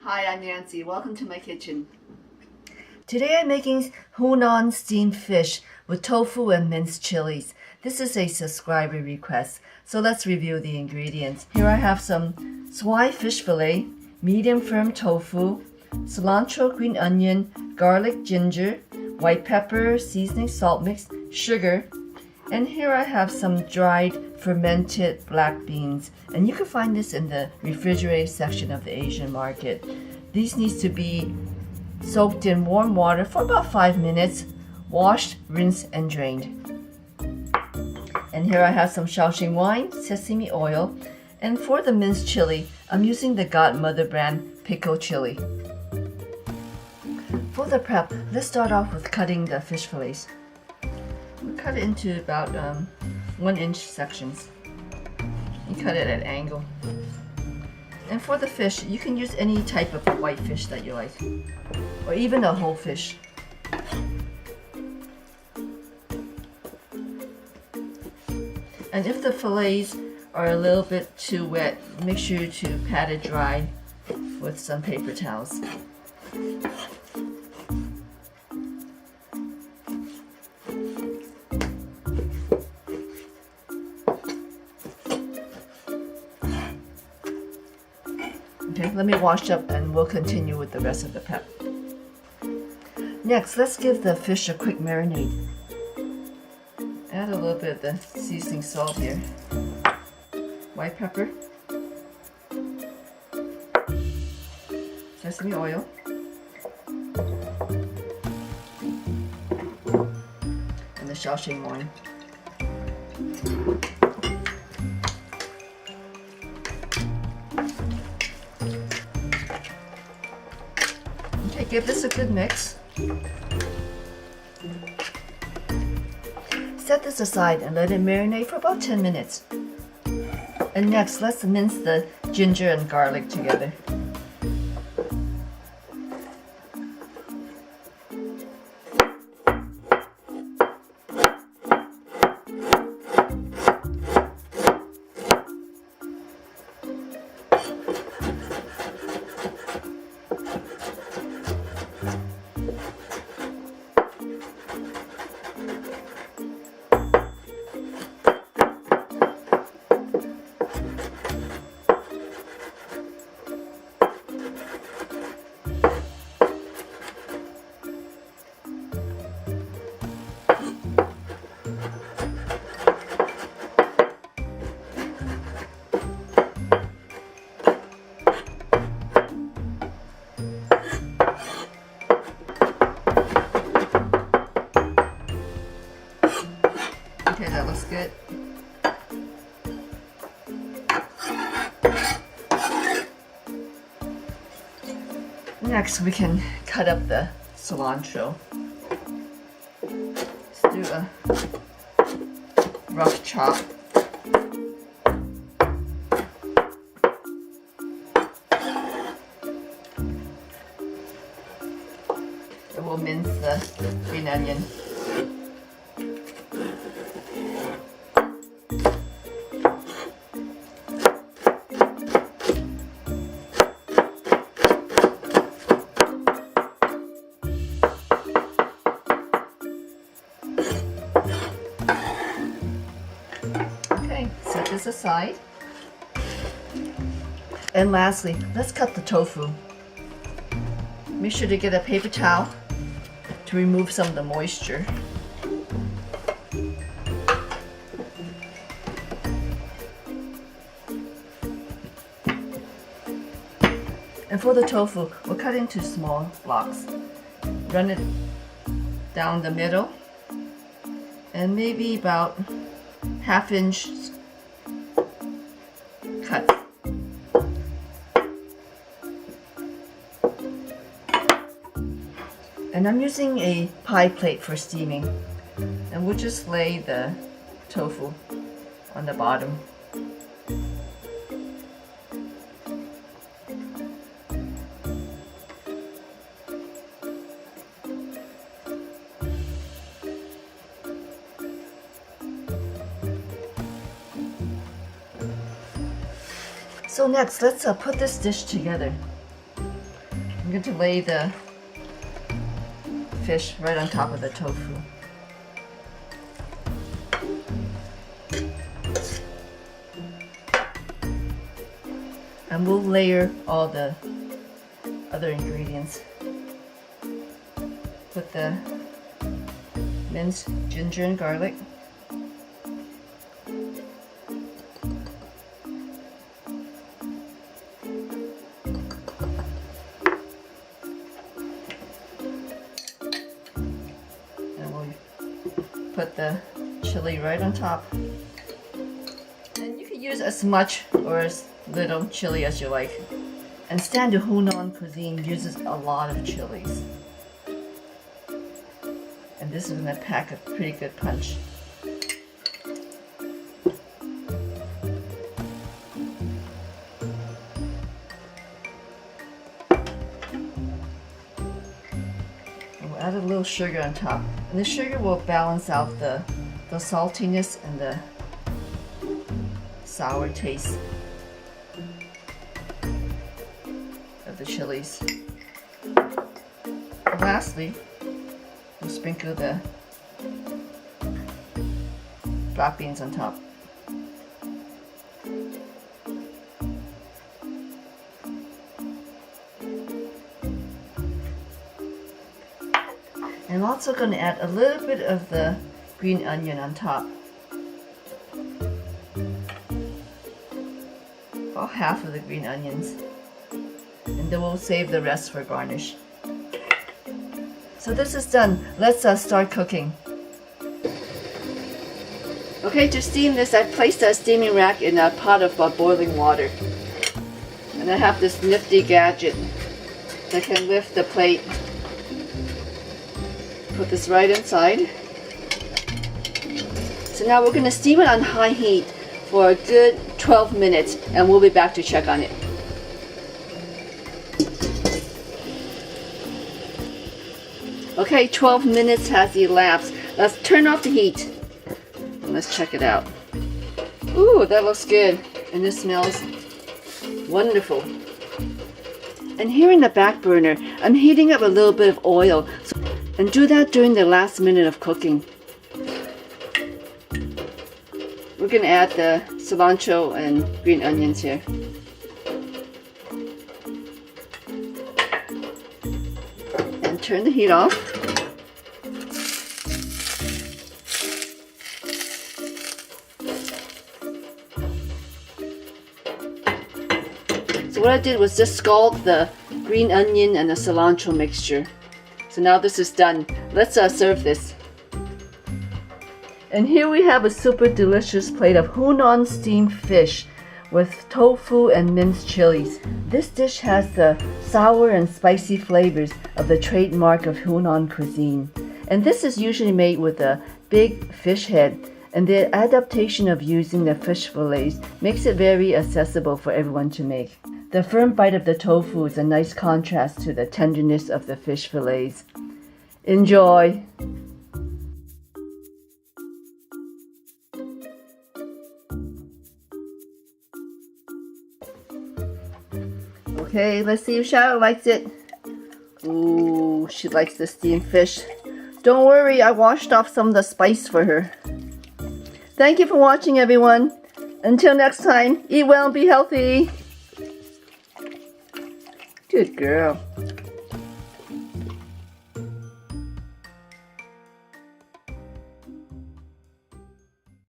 Hi, I'm Nancy. Welcome to my kitchen. Today I'm making Hunan steamed fish with tofu and minced chilies. This is a subscriber request, so let's review the ingredients. Here I have some Swai fish fillet, medium firm tofu, cilantro, green onion, garlic, ginger, white pepper, seasoning, salt mix, sugar, and here I have some dried fermented black beans, and you can find this in the refrigerated section of the Asian market. These need to be soaked in warm water for about 5 minutes, washed, rinsed, and drained. And here I have some Shaoxing wine, sesame oil, and for the minced chili, I'm using the Godmother brand pickled chili. For the prep, let's start off with cutting the fish fillets. We cut it into about 1-inch sections. You cut it at an angle. And for the fish, you can use any type of white fish that you like, or even a whole fish. And if the fillets are a little bit too wet, make sure to pat it dry with some paper towels. Okay, let me wash up and we'll continue with the rest of the prep. Next, let's give the fish a quick marinade. Add a little bit of the seasoning salt here. White pepper. Sesame oil. And the Shaoxing wine. Okay, give this a good mix. Set this aside and let it marinate for about 10 minutes. And next, let's mince the ginger and garlic together. Okay, that looks good. Next, we can cut up the cilantro. Let's do a rough chop. And we'll mince the green onion. Okay, set this aside. And lastly, let's cut the tofu. Make sure to get a paper towel to remove some of the moisture. And for the tofu, we'll cut into small blocks. Run it down the middle and maybe about 1/2 inch cut. And I'm using a pie plate for steaming, and we'll just lay the tofu on the bottom. So next, let's put this dish together. I'm going to lay the fish right on top of the tofu. And we'll layer all the other ingredients. Put the minced ginger and garlic. Put the chili right on top. And you can use as much or as little chili as you like. And standard Hunan cuisine uses a lot of chilies. And this is going to pack a pretty good punch. We'll add a little sugar on top. And the sugar will balance out the saltiness and the sour taste of the chilies. And lastly, we'll sprinkle the black beans on top. And I'm also going to add a little bit of the green onion on top. About half of the green onions. And then we'll save the rest for garnish. So this is done. Let's start cooking. Okay, to steam this, I placed a steaming rack in a pot of boiling water. And I have this nifty gadget that can lift the plate. Put this right inside. So now we're going to steam it on high heat for a good 12 minutes and we'll be back to check on it. Okay, 12 minutes has elapsed. Let's turn off the heat and let's check it out. Ooh, that looks good and this smells wonderful. And here in the back burner, I'm heating up a little bit of oil. And do that during the last minute of cooking. We're going to add the cilantro and green onions here. And turn the heat off. So what I did was just scald the green onion and the cilantro mixture. So now this is done. Let's serve this. And here we have a super delicious plate of Hunan steamed fish with tofu and minced chilies. This dish has the sour and spicy flavors of the trademark of Hunan cuisine. And this is usually made with a big fish head. And the adaptation of using the fish fillets makes it very accessible for everyone to make. The firm bite of the tofu is a nice contrast to the tenderness of the fish fillets. Enjoy! Okay, let's see if Shadow likes it. Ooh, she likes the steamed fish. Don't worry, I washed off some of the spice for her. Thank you for watching, everyone. Until next time, eat well and be healthy. Good girl.